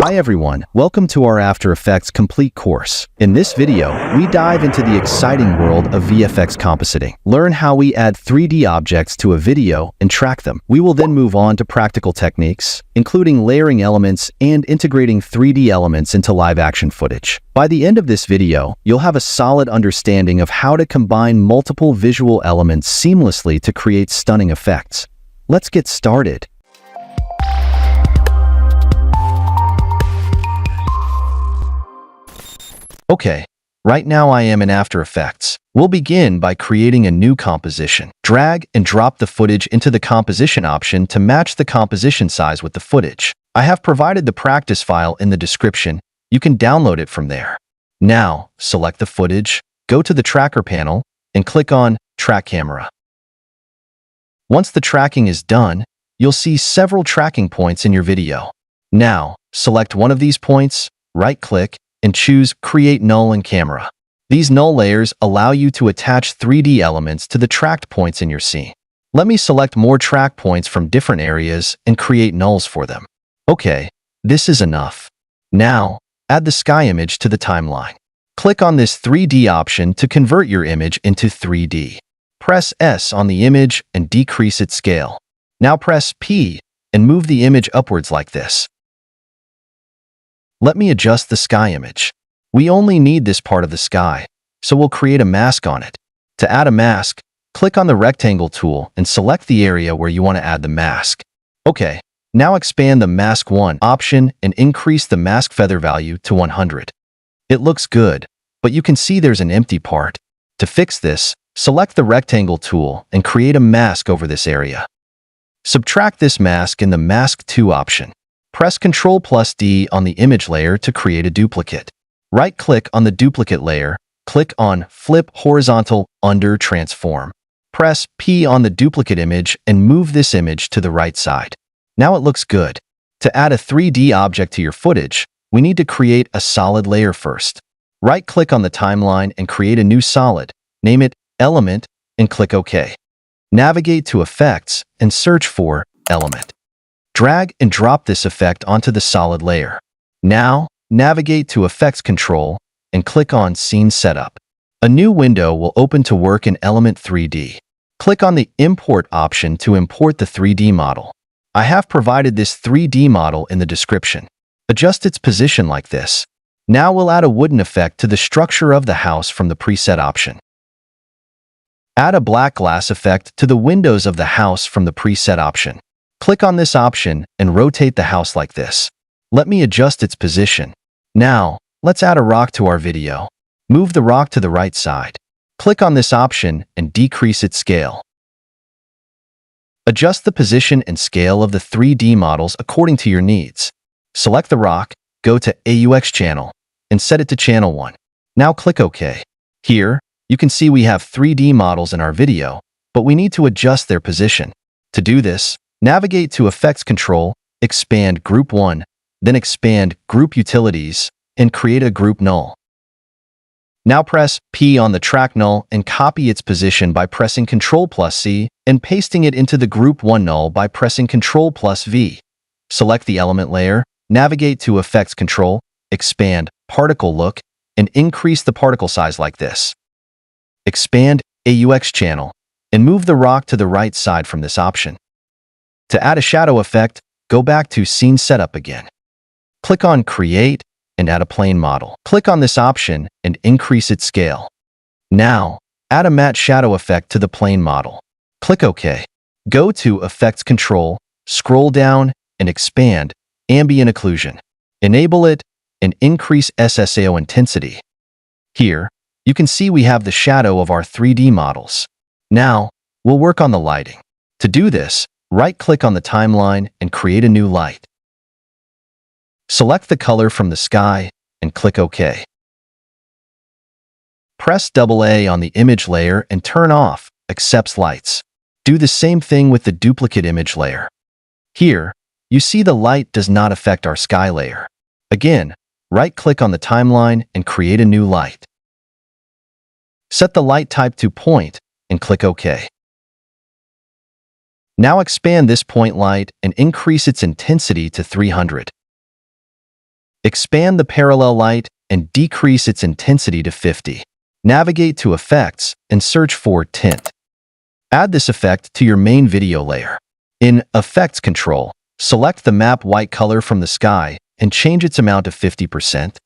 Hi everyone, welcome to our After Effects Complete course. In this video, we dive into the exciting world of VFX Compositing. Learn how we add 3D objects to a video and track them. We will then move on to practical techniques, including layering elements and integrating 3D elements into live-action footage. By the end of this video, you'll have a solid understanding of how to combine multiple visual elements seamlessly to create stunning effects. Let's get started. Okay, right now I am in After Effects. We'll begin by creating a new composition. Drag and drop the footage into the composition option to match the composition size with the footage. I have provided the practice file in the description. You can download it from there. Now, select the footage, go to the tracker panel, and click on Track Camera. Once the tracking is done, you'll see several tracking points in your video. Now, select one of these points, right-click, and choose Create Null in Camera. These null layers allow you to attach 3D elements to the tracked points in your scene. Let me select more track points from different areas and create nulls for them. Okay, this is enough. Now, add the sky image to the timeline. Click on this 3D option to convert your image into 3D. Press S on the image and decrease its scale. Now press P and move the image upwards like this. Let me adjust the sky image. We only need this part of the sky, so we'll create a mask on it. To add a mask, click on the rectangle tool and select the area where you want to add the mask. Okay, now expand the Mask 1 option and increase the mask feather value to 100. It looks good, but you can see there's an empty part. To fix this, select the rectangle tool and create a mask over this area. Subtract this mask in the Mask 2 option. Press Ctrl+D on the image layer to create a duplicate. Right-click on the duplicate layer, click on Flip Horizontal Under Transform. Press P on the duplicate image and move this image to the right side. Now it looks good. To add a 3D object to your footage, we need to create a solid layer first. Right-click on the timeline and create a new solid. Name it Element and click OK. Navigate to Effects and search for Element. Drag and drop this effect onto the solid layer. Now, navigate to Effects Control and click on Scene Setup. A new window will open to work in Element 3D. Click on the Import option to import the 3D model. I have provided this 3D model in the description. Adjust its position like this. Now we'll add a wooden effect to the structure of the house from the Preset option. Add a black glass effect to the windows of the house from the Preset option. Click on this option and rotate the house like this. Let me adjust its position. Now, let's add a rock to our video. Move the rock to the right side. Click on this option and decrease its scale. Adjust the position and scale of the 3D models according to your needs. Select the rock, go to AUX channel, and set it to channel 1. Now click OK. Here, you can see we have 3D models in our video, but we need to adjust their position. To do this, navigate to Effects Control, expand Group 1, then expand Group Utilities, and create a group null. Now press P on the track null and copy its position by pressing Ctrl+C and pasting it into the Group 1 null by pressing Ctrl+V. Select the element layer, navigate to Effects Control, expand Particle Look, and increase the particle size like this. Expand AUX channel, and move the rock to the right side from this option. To add a shadow effect, go back to Scene Setup again. Click on Create and add a plane model. Click on this option and increase its scale. Now, add a matte shadow effect to the plane model. Click OK. Go to Effects Control, scroll down, and expand Ambient Occlusion. Enable it and increase SSAO intensity. Here, you can see we have the shadow of our 3D models. Now, we'll work on the lighting. To do this, right-click on the timeline and create a new light. Select the color from the sky and click OK. Press AA on the image layer and turn off Accepts Lights. Do the same thing with the duplicate image layer. Here, you see the light does not affect our sky layer. Again, right-click on the timeline and create a new light. Set the light type to Point and click OK. Now expand this point light and increase its intensity to 300. Expand the parallel light and decrease its intensity to 50. Navigate to Effects and search for Tint. Add this effect to your main video layer. In Effects Control, select the map white color from the sky and change its amount to 50%.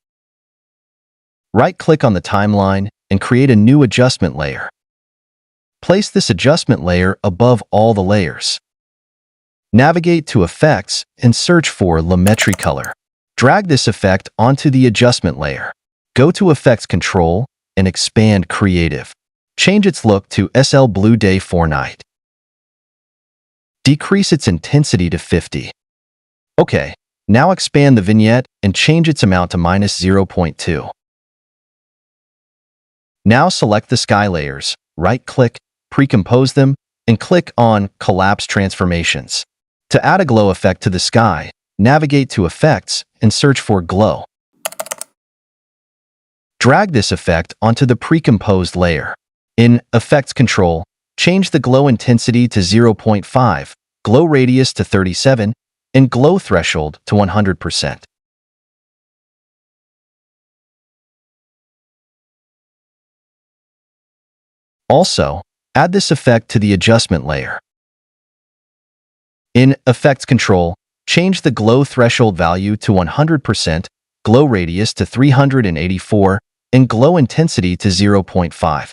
Right-click on the timeline and create a new adjustment layer. Place this adjustment layer above all the layers. Navigate to Effects and search for Lumetri Color. Drag this effect onto the adjustment layer. Go to Effects Control and expand Creative. Change its look to SL Blue Day for Night. Decrease its intensity to 50. Okay, now expand the vignette and change its amount to -0.2. Now select the sky layers, right-click, precompose them, and click on Collapse Transformations. To add a glow effect to the sky, navigate to Effects and search for Glow. Drag this effect onto the precomposed layer. In Effects Control, change the glow intensity to 0.5, glow radius to 37, and glow threshold to 100%. Also, add this effect to the adjustment layer. In Effects Control, change the glow threshold value to 100%, glow radius to 384, and glow intensity to 0.5.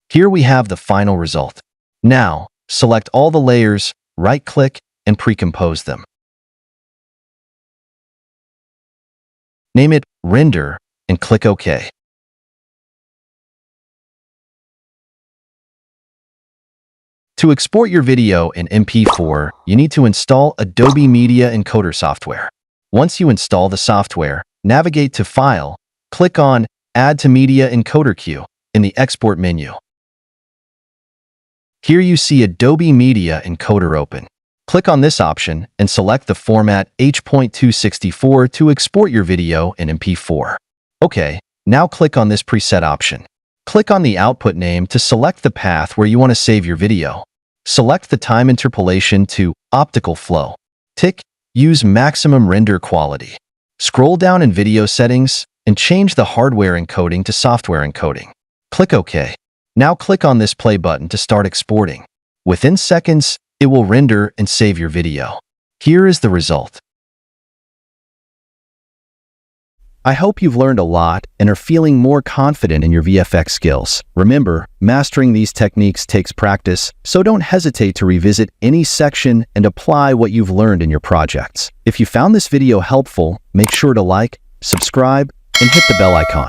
Here we have the final result. Now, select all the layers, right-click, and precompose them. Name it Render and click OK. To export your video in MP4, you need to install Adobe Media Encoder software. Once you install the software, navigate to File, click on Add to Media Encoder Queue in the Export menu. Here you see Adobe Media Encoder open. Click on this option and select the format H.264 to export your video in MP4. Okay, now click on this preset option. Click on the output name to select the path where you want to save your video. Select the time interpolation to Optical Flow. Tick Use Maximum Render Quality. Scroll down in Video Settings and change the hardware encoding to software encoding. Click OK. Now click on this play button to start exporting. Within seconds, it will render and save your video. Here is the result. I hope you've learned a lot and are feeling more confident in your VFX skills. Remember, mastering these techniques takes practice, so don't hesitate to revisit any section and apply what you've learned in your projects. If you found this video helpful, make sure to like, subscribe, and hit the bell icon.